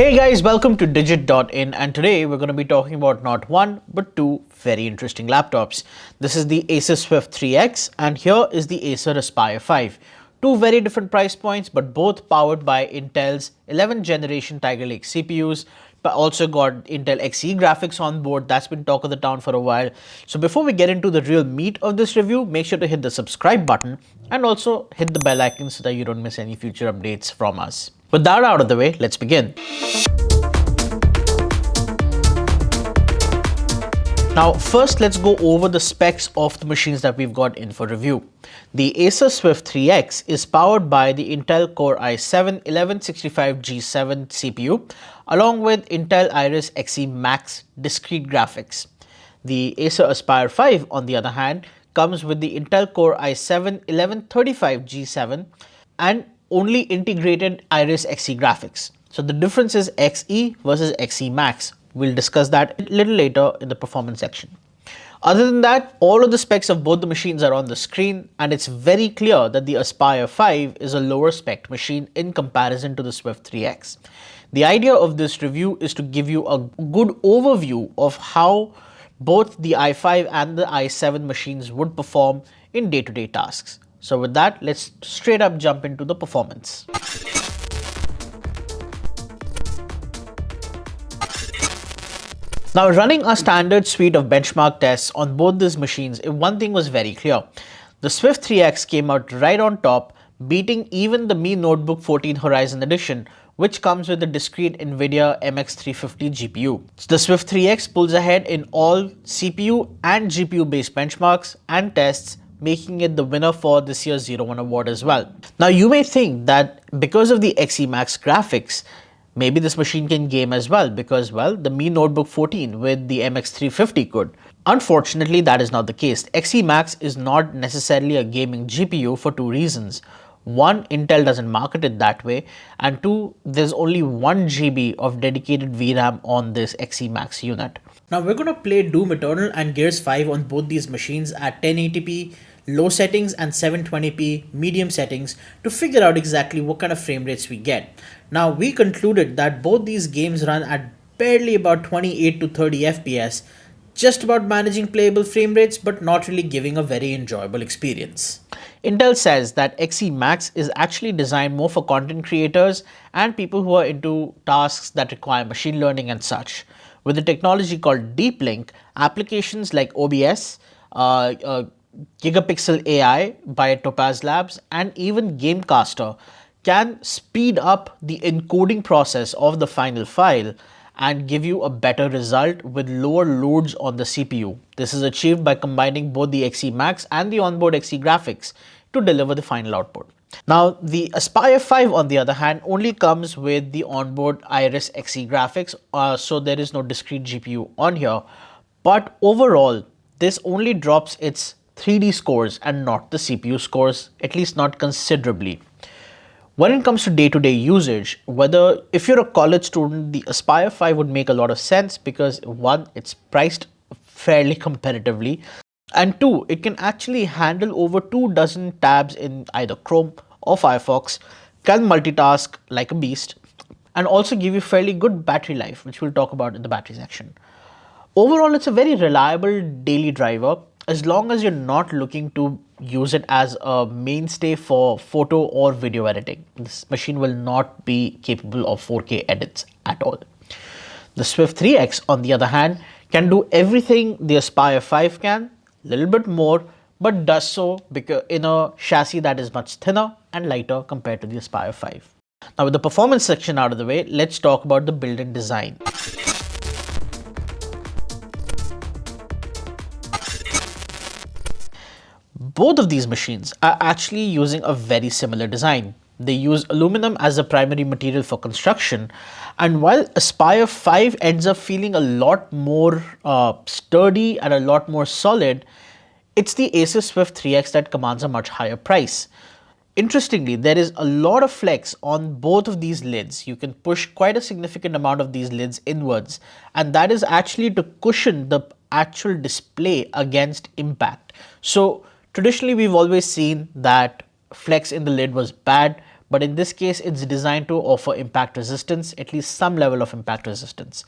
Hey guys, welcome to Digit.in, and today we're going to be talking about not one but two very interesting laptops. This is the Acer Swift 3X and here is the Acer Aspire 5. Two very different price points but both powered by Intel's 11th generation Tiger Lake CPUs, but also got Intel Xe graphics on board. That's been talk of the town for a while. So before we get into the real meat of this review, make sure to hit the subscribe button and also hit the bell icon so that you don't miss any future updates from us. With that out of the way, let's begin. Now, first let's go over the specs of the machines that we've got in for review. The Acer Swift 3X is powered by the Intel Core i7-1165G7 CPU along with Intel Iris Xe Max discrete graphics. The Acer Aspire 5, on the other hand, comes with the Intel Core i7-1135G7 and only integrated Iris Xe graphics. So the difference is Xe versus Xe Max. We'll discuss that a little later in the performance section. Other than that, all of the specs of both the machines are on the screen, and it's very clear that the Aspire 5 is a lower spec machine in comparison to the Swift 3X. The idea of this review is to give you a good overview of how both the i5 and the i7 machines would perform in day-to-day tasks. So with that, let's straight up jump into the performance. Now, running a standard suite of benchmark tests on both these machines, one thing was very clear. The Swift 3X came out right on top, beating even the Mi Notebook 14 Horizon Edition, which comes with a discrete NVIDIA MX350 GPU. So the Swift 3X pulls ahead in all CPU and GPU based benchmarks and tests, making it the winner for this year's 01 award as well. Now, you may think that because of the Xe Max graphics, maybe this machine can game as well because, well, the Mi Notebook 14 with the MX350 could. Unfortunately, that is not the case. Xe Max is not necessarily a gaming GPU for two reasons. One, Intel doesn't market it that way, and two, there's only 1 GB of dedicated VRAM on this Xe Max unit. Now we're going to play Doom Eternal and Gears 5 on both these machines at 1080p low settings and 720p medium settings to figure out exactly what kind of frame rates we get. Now, we concluded that both these games run at barely about 28 to 30 FPS, just about managing playable frame rates but not really giving a very enjoyable experience. Intel says that Xe Max is actually designed more for content creators and people who are into tasks that require machine learning and such. With a technology called Deep Link, applications like OBS, Gigapixel AI by Topaz Labs, and even Gamecaster can speed up the encoding process of the final file and give you a better result with lower loads on the CPU. This is achieved by combining both the Xe Max and the onboard Xe graphics to deliver the final output. Now, the Aspire 5, on the other hand, only comes with the onboard Iris Xe graphics, so there is no discrete GPU on here. But overall, this only drops its 3D scores and not the CPU scores, at least not considerably. When it comes to day-to-day usage, whether if you're a college student, the Aspire 5 would make a lot of sense because one, it's priced fairly competitively, and two, it can actually handle over 24 tabs in either Chrome or Firefox, can multitask like a beast, and also give you fairly good battery life, which we'll talk about in the battery section. Overall, it's a very reliable daily driver as long as you're not looking to use it as a mainstay for photo or video editing. This machine will not be capable of 4K edits at all. The Swift 3X, on the other hand, can do everything the Aspire 5 can, a little bit more, but does so because in a chassis that is much thinner and lighter compared to the Aspire 5. Now, with the performance section out of the way, let's talk about the built-in design. Both of these machines are actually using a very similar design. They use aluminum as a primary material for construction, and while Aspire 5 ends up feeling a lot more sturdy and a lot more solid, it's the Acer Swift 3X that commands a much higher price. Interestingly, there is a lot of flex on both of these lids. You can push quite a significant amount of these lids inwards, and that is actually to cushion the actual display against impact. So traditionally, we've always seen that flex in the lid was bad, but in this case, it's designed to offer impact resistance, at least some level of impact resistance.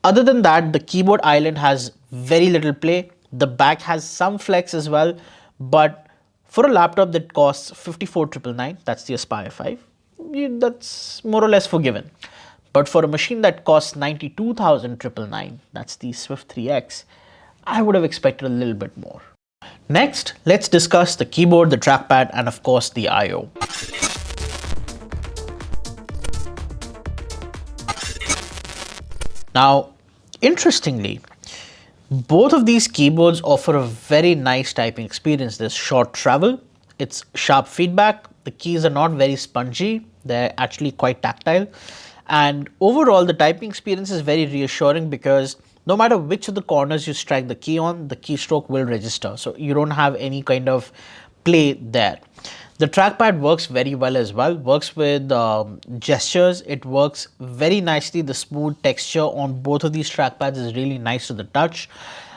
Other than that, the keyboard island has very little play. The back has some flex as well, but for a laptop that costs 54,999, that's the Aspire 5, that's more or less forgiven. But for a machine that costs 92,999, that's the Swift 3X, I would have expected a little bit more. Next, let's discuss the keyboard, the trackpad, and of course the I/O. Now, interestingly, both of these keyboards offer a very nice typing experience. There's short travel, it's sharp feedback, the keys are not very spongy, they're actually quite tactile. And overall, the typing experience is very reassuring because no matter which of the corners you strike the key on, the keystroke will register. So you don't have any kind of play there. The trackpad works very well as well, works with gestures, it works very nicely. The smooth texture on both of these trackpads is really nice to the touch.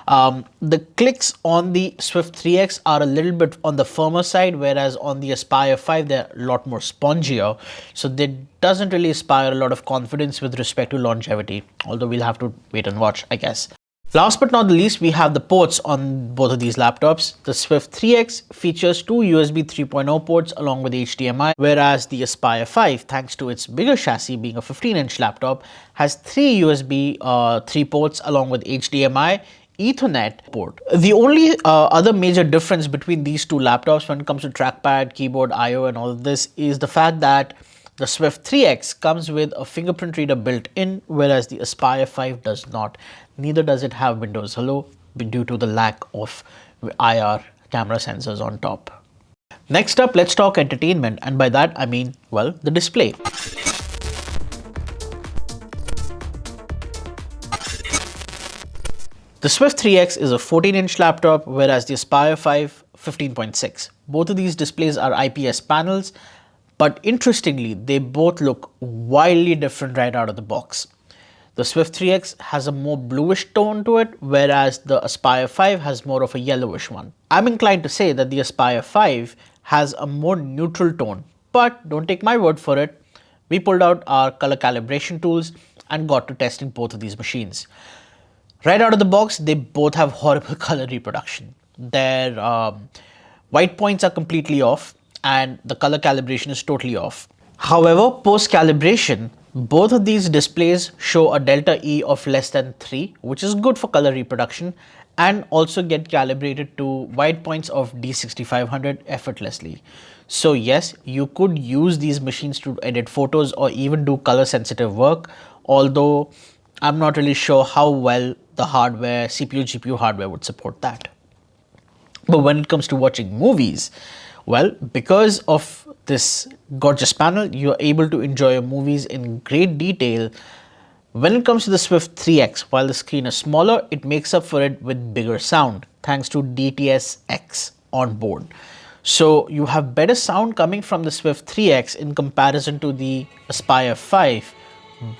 The clicks on the Swift 3X are a little bit on the firmer side, whereas on the Aspire 5 they're a lot more spongier. So that doesn't really inspire a lot of confidence with respect to longevity, although we'll have to wait and watch, I guess. Last but not the least, we have the ports on both of these laptops. The Swift 3X features two USB 3.0 ports along with HDMI, whereas the Aspire 5, thanks to its bigger chassis being a 15-inch laptop, has three USB 3 ports along with HDMI, Ethernet port. The only other major difference between these two laptops when it comes to trackpad, keyboard, I/O and all of this is the fact that the Swift 3X comes with a fingerprint reader built in, whereas the Aspire 5 does not. Neither does it have Windows Hello due to the lack of IR camera sensors on top. Next up, let's talk entertainment, and by that I mean, well, the display. The Swift 3X is a 14-inch laptop, whereas the Aspire 5 15.6. Both of these displays are IPS panels, but interestingly, they both look wildly different right out of the box. The Swift 3X has a more bluish tone to it, whereas the Aspire 5 has more of a yellowish one. I'm inclined to say that the Aspire 5 has a more neutral tone, but don't take my word for it. We pulled out our color calibration tools and got to testing both of these machines. Right out of the box, they both have horrible color reproduction. Their white points are completely off and the color calibration is totally off. However, post calibration, both of these displays show a delta E of less than 3, which is good for color reproduction, and also get calibrated to white points of D6500 effortlessly. So yes, you could use these machines to edit photos or even do color sensitive work, although I'm not really sure how well the hardware, CPU, GPU hardware would support that. But when it comes to watching movies, well, because of this gorgeous panel, you're able to enjoy your movies in great detail. When it comes to the Swift 3X, while the screen is smaller, it makes up for it with bigger sound thanks to DTS-X on board. So you have better sound coming from the Swift 3X in comparison to the Aspire 5.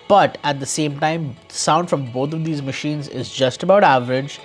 But at the same time, sound from both of these machines is just about average.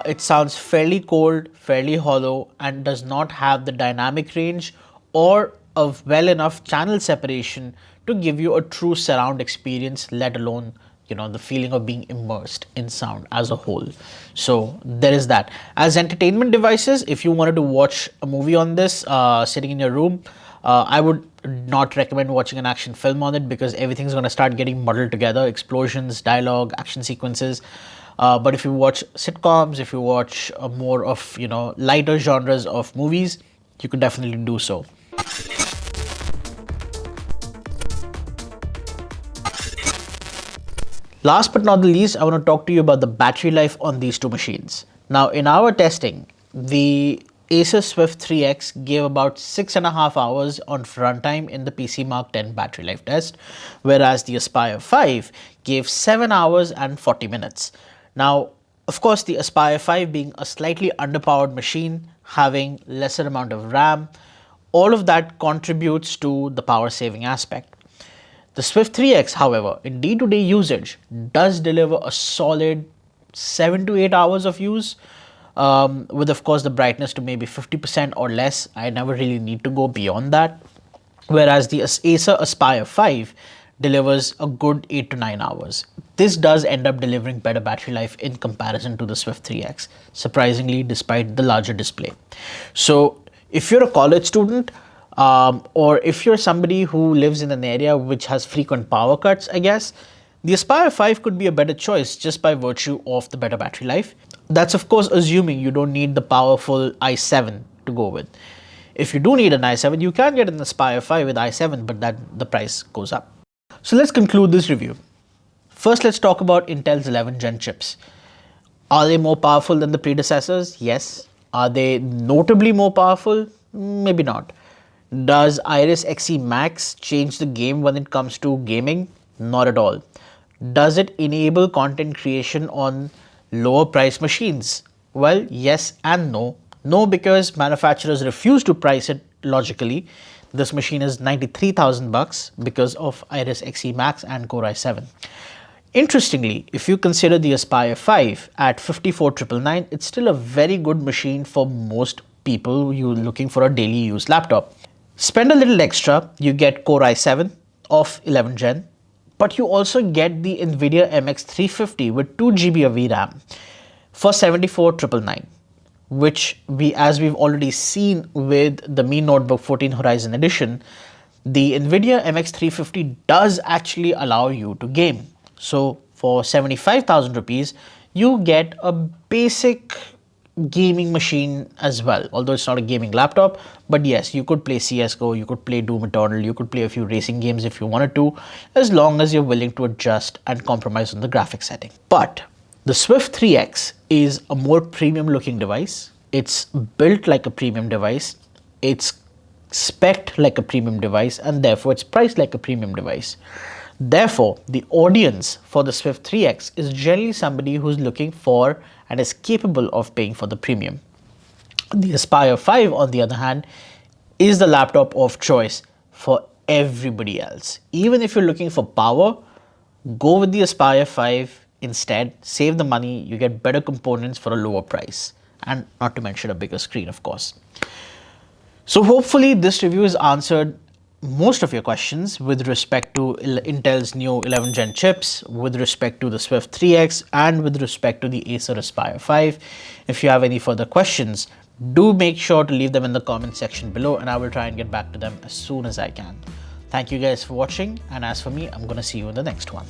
It sounds fairly cold, fairly hollow, and does not have the dynamic range or a well enough channel separation to give you a true surround experience, let alone, you know, the feeling of being immersed in sound as a whole. So there is that. As entertainment devices, if you wanted to watch a movie on this sitting in your room, I would not recommend watching an action film on it because everything's going to start getting muddled together, explosions, dialogue, action sequences. But if you watch sitcoms, if you watch more of, you know, lighter genres of movies, you could definitely do so. Last but not the least, I want to talk to you about the battery life on these two machines. Now, in our testing, the Asus Swift 3X gave about 6.5 hours on runtime in the PC Mark 10 battery life test, whereas the Aspire 5 gave 7 hours and 40 minutes. Now, of course, the Aspire 5 being a slightly underpowered machine, having lesser amount of RAM, All of that contributes to the power saving aspect. The Swift 3X, however, in day-to-day usage does deliver a solid 7 to 8 hours of use, with of course the brightness to maybe 50% or less. I never really need to go beyond that. Whereas the Acer Aspire 5 delivers a good 8 to 9 hours. This does end up delivering better battery life in comparison to the Swift 3X, surprisingly, despite the larger display. So if you're a college student, or if you're somebody who lives in an area which has frequent power cuts, I guess, the Aspire 5 could be a better choice just by virtue of the better battery life. That's of course assuming you don't need the powerful i7 to go with. If you do need an i7, you can get an Aspire 5 with i7, but then the price goes up. So let's conclude this review. First, let's talk about Intel's 11th Gen chips. Are they more powerful than the predecessors? Yes. Are they notably more powerful? Maybe not. Does Iris Xe Max change the game when it comes to gaming? Not at all. Does it enable content creation on lower price machines? Well, yes and no. No, because manufacturers refuse to price it logically. This machine is 93,000 bucks because of Iris Xe Max and Core i7. Interestingly, if you consider the Aspire 5 at 54,999, it's still a very good machine for most people who are looking for a daily use laptop. Spend a little extra, you get Core i7 of 11th Gen, but you also get the NVIDIA MX350 with 2 GB of VRAM for 74,999, which as we've already seen with the Mi Notebook 14 Horizon Edition, the NVIDIA MX350 does actually allow you to game. So for 75,000 rupees, you get a basic gaming machine as well, although it's not a gaming laptop. But yes, you could play CSGO, you could play Doom Eternal, you could play a few racing games if you wanted to, as long as you're willing to adjust and compromise on the graphics setting. But the Swift 3X is a more premium looking device. It's built like a premium device. It's spec'd like a premium device, and therefore it's priced like a premium device. Therefore, the audience for the Swift 3X is generally somebody who's looking for and is capable of paying for the premium. The Aspire 5, on the other hand, is the laptop of choice for everybody else. Even if you're looking for power, go with the Aspire 5 instead. Save the money, you get better components for a lower price, and not to mention a bigger screen, of course. So hopefully this review has answered most of your questions with respect to Intel's new 11th Gen chips, with respect to the Swift 3X, and with respect to the Acer Aspire 5. If you have any further questions, do make sure to leave them in the comment section below, and I will try and get back to them as soon as I can. Thank you guys for watching, and as for me, I'm gonna see you in the next one.